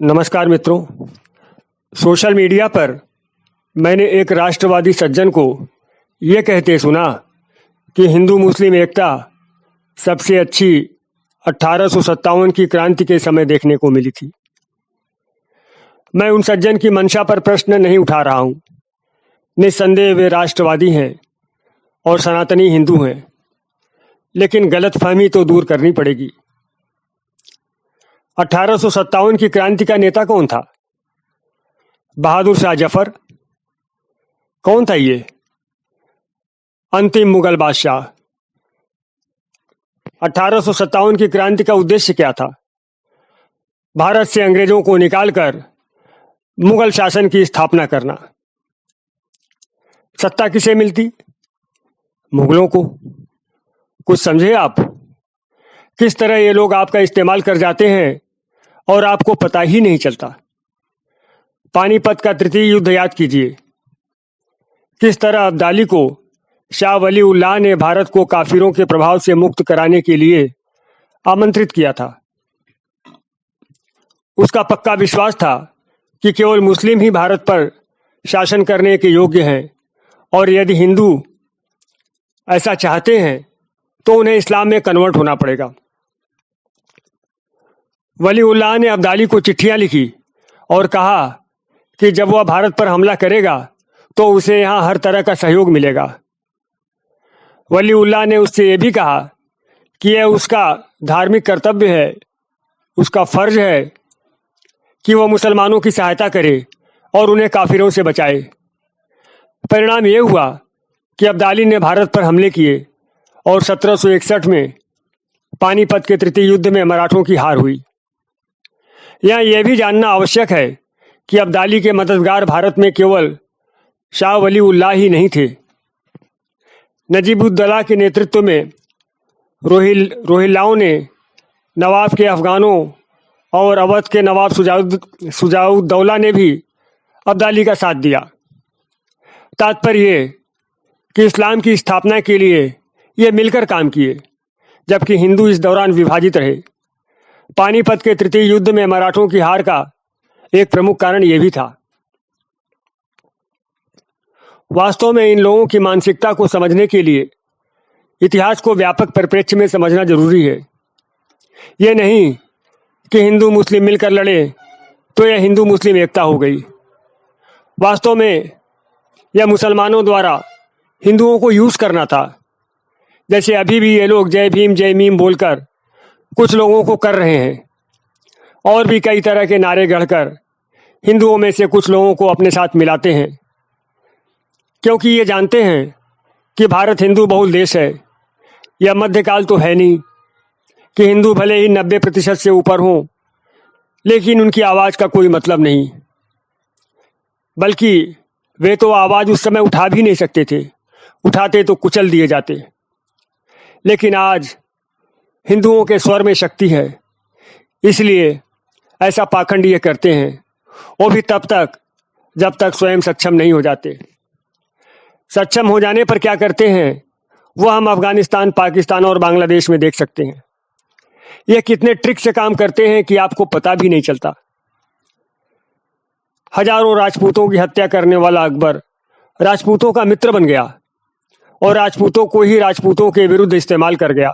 नमस्कार मित्रों। Social media पर मैंने एक राष्ट्रवादी सज्जन को ये कहते सुना कि हिंदू मुस्लिम एकता सबसे अच्छी 1857 की क्रांति के समय देखने को मिली थी। मैं उन सज्जन की मंशा पर प्रश्न नहीं उठा रहा हूँ। निस्संदेह वे राष्ट्रवादी हैं और सनातनी हिंदू हैं, लेकिन गलतफहमी तो दूर करनी पड़ेगी। 1857 की क्रांति का नेता कौन था? बहादुर शाह जफर? कौन था ये अंतिम मुगल बादशाह? 1857 की क्रांति का उद्देश्य क्या था? भारत से अंग्रेजों को निकालकर मुगल शासन की स्थापना करना। सत्ता किसे मिलती? मुगलों को। कुछ समझे आप? किस तरह ये लोग आपका इस्तेमाल कर जाते हैं और आपको पता ही नहीं चलता। पानीपत का तृतीय युद्ध याद कीजिए। किस तरह अब्दाली को शाह वली उल्लाह ने भारत को काफिरों के प्रभाव से मुक्त कराने के लिए आमंत्रित किया था। उसका पक्का विश्वास था कि केवल मुस्लिम ही भारत पर शासन करने के योग्य हैं और यदि हिंदू ऐसा चाहते हैं तो उन्हें इस्लाम में कन्वर्ट होना पड़ेगा। वली उल्लाह ने अब्दाली को चिट्ठियां लिखी और कहा कि जब वह भारत पर हमला करेगा तो उसे यहां हर तरह का सहयोग मिलेगा। वली उल्लाह ने उससे यह भी कहा कि यह उसका धार्मिक कर्तव्य है, उसका फर्ज है कि वह मुसलमानों की सहायता करे और उन्हें काफिरों से बचाए। परिणाम यह हुआ कि अब्दाली ने भारत पर हमले किए और 1761 में पानीपत के तृतीय युद्ध में मराठों की हार हुई। यहाँ यह भी जानना आवश्यक है कि अब्दाली के मददगार भारत में केवल शाह वली उल्लाह ही नहीं थे। नजीबुद्दौला के नेतृत्व में रोहिल्लाओं ने, नवाब के अफगानों और अवध के नवाब सुजाउद्दौला ने भी अब्दाली का साथ दिया। तात्पर्य ये कि इस्लाम की स्थापना के लिए ये मिलकर काम किए, जबकि हिंदू इस दौरान विभाजित रहे। पानीपत के तृतीय युद्ध में मराठों की हार का एक प्रमुख कारण यह भी था। वास्तव में इन लोगों की मानसिकता को समझने के लिए इतिहास को व्यापक परिप्रेक्ष्य में समझना जरूरी है। यह नहीं कि हिंदू मुस्लिम मिलकर लड़े तो यह हिंदू मुस्लिम एकता हो गई। वास्तव में यह मुसलमानों द्वारा हिंदुओं को यूज करना था, जैसे अभी भी ये लोग जय भीम जय मीम बोलकर कुछ लोगों को कर रहे हैं, और भी कई तरह के नारे गढ़कर हिंदुओं में से कुछ लोगों को अपने साथ मिलाते हैं, क्योंकि ये जानते हैं कि भारत हिंदू बहुल देश है। यह मध्यकाल तो है नहीं कि हिंदू भले ही 90% से ऊपर हों, लेकिन उनकी आवाज का कोई मतलब नहीं, बल्कि वे तो आवाज उस समय उठा भी नहीं सकते थे, उठाते तो कुचल दिए जाते। लेकिन आज हिंदुओं के स्वर में शक्ति है, इसलिए ऐसा पाखंड ये करते हैं, वो भी तब तक जब तक स्वयं सक्षम नहीं हो जाते। सक्षम हो जाने पर क्या करते हैं वह हम अफगानिस्तान, पाकिस्तान और बांग्लादेश में देख सकते हैं। ये कितने ट्रिक से काम करते हैं कि आपको पता भी नहीं चलता। हजारों राजपूतों की हत्या करने वाला अकबर राजपूतों का मित्र बन गया और राजपूतों को ही राजपूतों के विरुद्ध इस्तेमाल कर गया।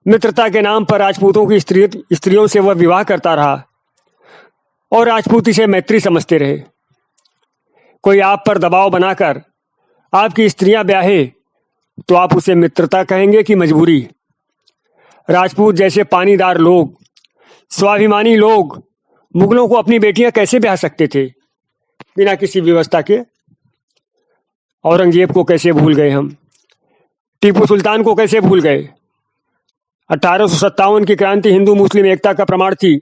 मित्रता के नाम पर राजपूतों की स्त्रियों से वह विवाह करता रहा और राजपूत इसे मैत्री समझते रहे। कोई आप पर दबाव बनाकर आपकी स्त्रियां ब्याहे तो आप उसे मित्रता कहेंगे कि मजबूरी? राजपूत जैसे पानीदार लोग, स्वाभिमानी लोग मुगलों को अपनी बेटियां कैसे ब्याह सकते थे बिना किसी व्यवस्था के? औरंगजेब को कैसे भूल गए हम? टीपू सुल्तान को कैसे भूल गए? 1857 की क्रांति हिंदू मुस्लिम एकता का प्रमाण थी,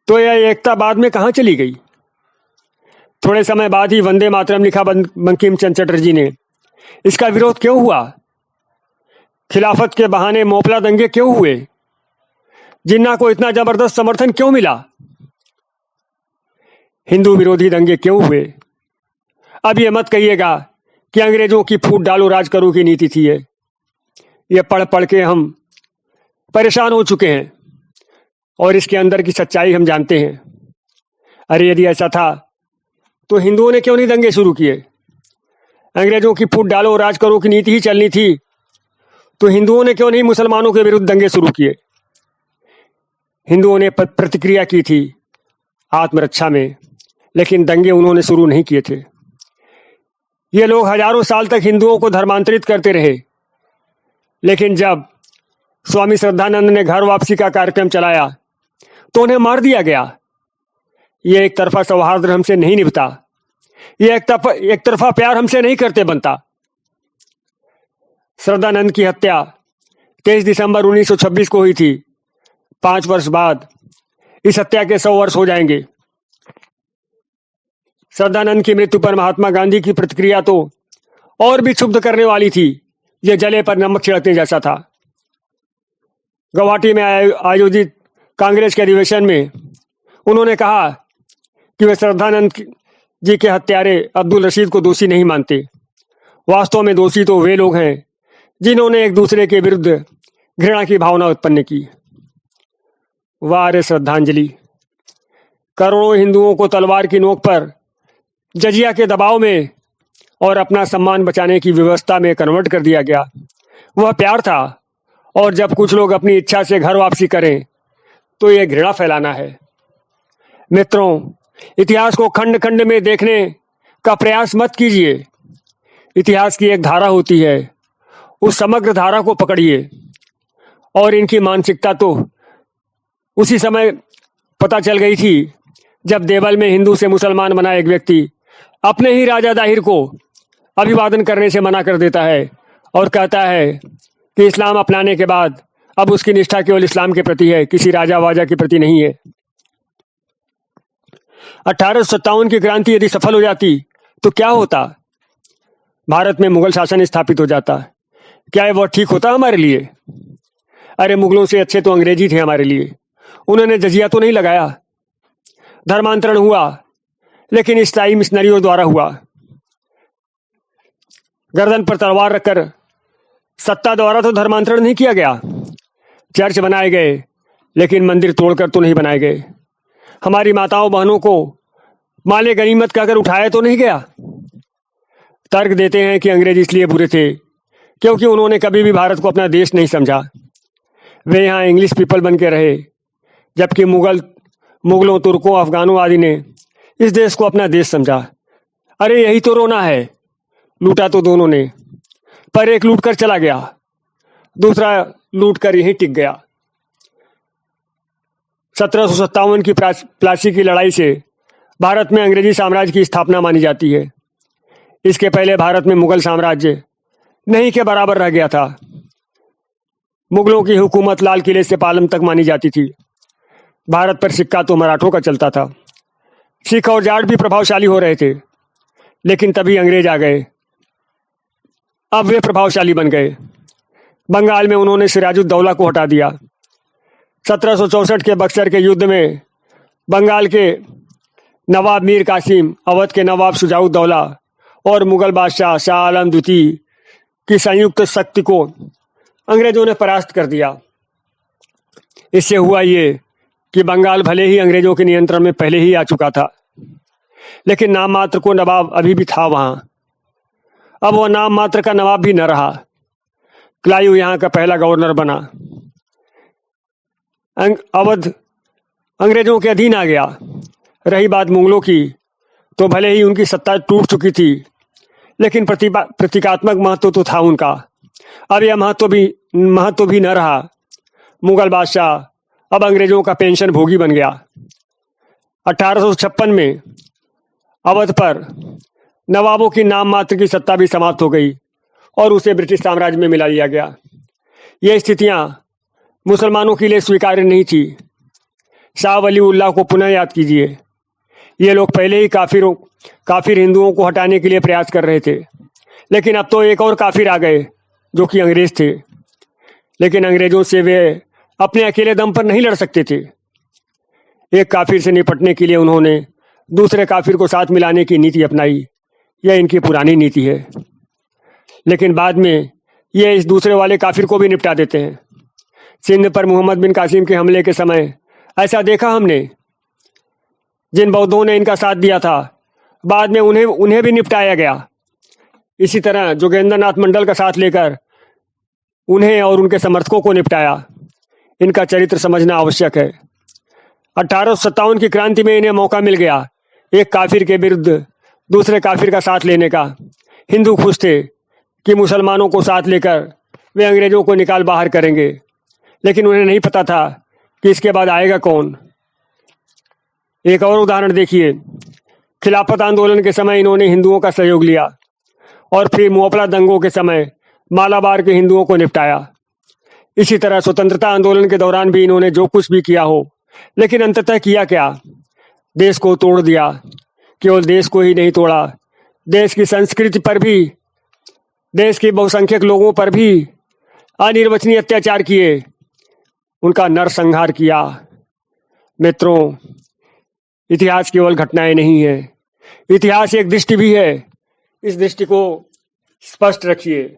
तो यह एकता बाद में कहां चली गई? थोड़े समय बाद ही वंदे मातरम लिखा बंकिम चंद्र चटर्जी ने। इसका विरोध क्यों हुआ? खिलाफत के बहाने मोपला दंगे क्यों हुए? जिन्ना को इतना जबरदस्त समर्थन क्यों मिला? हिंदू विरोधी दंगे क्यों हुए? अब ये मत कहिएगा कि अंग्रेजों की फूट डालो राज करो की नीति थी। ये पढ़ पढ़ के हम परेशान हो चुके हैं। और इसके अंदर की सच्चाई हम जानते हैं। अरे यदि ऐसा था तो हिंदुओं ने क्यों नहीं दंगे शुरू किए? अंग्रेजों की फूट डालो राज करो की नीति ही चलनी थी तो हिंदुओं ने क्यों नहीं मुसलमानों के विरुद्ध दंगे शुरू किए? हिंदुओं ने प्रतिक्रिया की थी आत्मरक्षा में, लेकिन दंगे उन्होंने शुरू नहीं किए थे। ये लोग हजारों साल तक हिंदुओं को धर्मांतरित करते रहे, लेकिन जब स्वामी श्रद्धानंद ने घर वापसी का कार्यक्रम चलाया तो उन्हें मार दिया गया। ये एक तरफा सौहार्द हमसे नहीं निभता, ये एक तरफा प्यार हमसे नहीं करते बनता। श्रद्धानंद की हत्या 23 दिसंबर 1926 को हुई थी। 5 वर्ष बाद इस हत्या के 100 वर्ष हो जाएंगे। श्रद्धानंद की मृत्यु पर महात्मा गांधी की प्रतिक्रिया तो और भी क्षुब्ध करने वाली थी। यह जले पर नमक छिड़कने जैसा था। गुवाहाटी में आयोजित कांग्रेस के अधिवेशन में उन्होंने कहा कि वे श्रद्धानंद जी के हत्यारे अब्दुल रशीद को दोषी नहीं मानते। वास्तव में दोषी तो वे लोग हैं जिन्होंने एक दूसरे के विरुद्ध घृणा की भावना उत्पन्न की। वाह रे श्रद्धांजलि! करोड़ों हिंदुओं को तलवार की नोक पर जजिया के दबाव में और अपना सम्मान बचाने की व्यवस्था में कन्वर्ट कर दिया गया। वह प्यार था, और जब कुछ लोग अपनी इच्छा से घर वापसी करें तो यह घृणा फैलाना है। मित्रों, इतिहास को खंड खंड में देखने का प्रयास मत कीजिए। इतिहास की एक धारा होती है, उस समग्र धारा को पकड़िए। और इनकी मानसिकता तो उसी समय पता चल गई थी जब देवल में हिंदू से मुसलमान बना एक व्यक्ति अपने ही राजा दाहिर को अभिवादन करने से मना कर देता है और कहता है कि इस्लाम अपनाने के बाद अब उसकी निष्ठा केवल इस्लाम के प्रति है, किसी राजा वाजा के प्रति नहीं है। 1857 की क्रांति यदि सफल हो जाती तो क्या होता? भारत में मुगल शासन स्थापित हो जाता। क्या वह ठीक होता हमारे लिए? अरे मुगलों से अच्छे तो अंग्रेजी थे हमारे लिए। उन्होंने जजिया तो नहीं लगाया। धर्मांतरण हुआ, लेकिन ईसाई मिशनरियों द्वारा हुआ। गर्दन पर तलवार रखकर सत्ता द्वारा तो धर्मांतरण नहीं किया गया। चर्च बनाए गए, लेकिन मंदिर तोड़कर तो नहीं बनाए गए। हमारी माताओं बहनों को माले गनीमत कहकर उठाया तो नहीं गया। तर्क देते हैं कि अंग्रेज इसलिए बुरे थे क्योंकि उन्होंने कभी भी भारत को अपना देश नहीं समझा। वे यहाँ इंग्लिश पीपल बन के रहे, जबकि मुगलों, तुर्कों, अफगानों आदि ने इस देश को अपना देश समझा। अरे यही तो रोना है। लूटा तो दोनों ने, पर एक लूट कर चला गया, दूसरा लूट कर यहीं टिक गया। 1757 की प्लासी की लड़ाई से भारत में अंग्रेजी साम्राज्य की स्थापना मानी जाती है। इसके पहले भारत में मुगल साम्राज्य नहीं के बराबर रह गया था। मुगलों की हुकूमत लाल किले से पालम तक मानी जाती थी। भारत पर सिक्का तो मराठों का चलता था। सिख और जाट भी प्रभावशाली हो रहे थे, लेकिन तभी अंग्रेज आ गए। अब वे प्रभावशाली बन गए। बंगाल में उन्होंने सिराजुद्दौला को हटा दिया। 1764 के बक्सर के युद्ध में बंगाल के नवाब मीर कासिम, अवध के नवाब शुजाउद्दौला और मुगल बादशाह शाह आलम द्वितीय की संयुक्त शक्ति को अंग्रेजों ने परास्त कर दिया। इससे हुआ ये कि बंगाल भले ही अंग्रेजों के नियंत्रण में पहले ही आ चुका था, लेकिन नाम मात्र को नवाब अभी भी था वहां। अब वह नाम मात्र का नवाब भी न रहा। क्लाइव यहाँ का पहला गवर्नर बना। अवध अंग्रेजों के अधीन आ गया। रही बात मुगलों की, तो भले ही उनकी सत्ता टूट चुकी थी, लेकिन प्रतीकात्मक महत्व तो था उनका। अब यह महत्व भी न रहा। मुगल बादशाह अब अंग्रेजों का पेंशन भोगी बन गया। 1856 में अवध पर नवाबों की नाम मात्र की सत्ता भी समाप्त हो गई और उसे ब्रिटिश साम्राज्य में मिला लिया गया। ये स्थितियां मुसलमानों के लिए स्वीकार्य नहीं थी। शाह वली उल्लाह को पुनः याद कीजिए। ये लोग पहले ही काफिर हिंदुओं को हटाने के लिए प्रयास कर रहे थे, लेकिन अब तो एक और काफिर आ गए जो कि अंग्रेज थे। लेकिन अंग्रेजों से वे अपने अकेले दम पर नहीं लड़ सकते थे। एक काफिर से निपटने के लिए उन्होंने दूसरे काफिर को साथ मिलाने की नीति अपनाई। यह इनकी पुरानी नीति है, लेकिन बाद में ये इस दूसरे वाले काफिर को भी निपटा देते हैं। सिंध पर मोहम्मद बिन कासिम के हमले के समय ऐसा देखा हमने। जिन बौद्धों ने इनका साथ दिया था, बाद में उन्हें भी निपटाया गया। इसी तरह जोगेंद्रनाथ मंडल का साथ लेकर उन्हें और उनके समर्थकों को निपटाया। इनका चरित्र समझना आवश्यक है। 1857 की क्रांति में इन्हें मौका मिल गया एक काफिर के विरुद्ध दूसरे काफिर का साथ लेने का। हिंदू खुश थे कि मुसलमानों को साथ लेकर वे अंग्रेजों को निकाल बाहर करेंगे, लेकिन उन्हें नहीं पता था कि इसके बाद आएगा कौन। एक और उदाहरण देखिए। खिलाफत आंदोलन के समय इन्होंने हिंदुओं का सहयोग लिया और फिर मुआवला दंगों के समय मालाबार के हिंदुओं को निपटाया। इसी तरह स्वतंत्रता आंदोलन के दौरान भी इन्होंने जो कुछ भी किया हो, लेकिन अंततः किया क्या? देश को तोड़ दिया। केवल देश को ही नहीं तोड़ा, देश की संस्कृति पर भी, देश के बहुसंख्यक लोगों पर भी अनिर्वचनीय अत्याचार किए, उनका नरसंहार किया। मित्रों, इतिहास केवल घटनाएं नहीं है, इतिहास एक दृष्टि भी है। इस दृष्टि को स्पष्ट रखिए।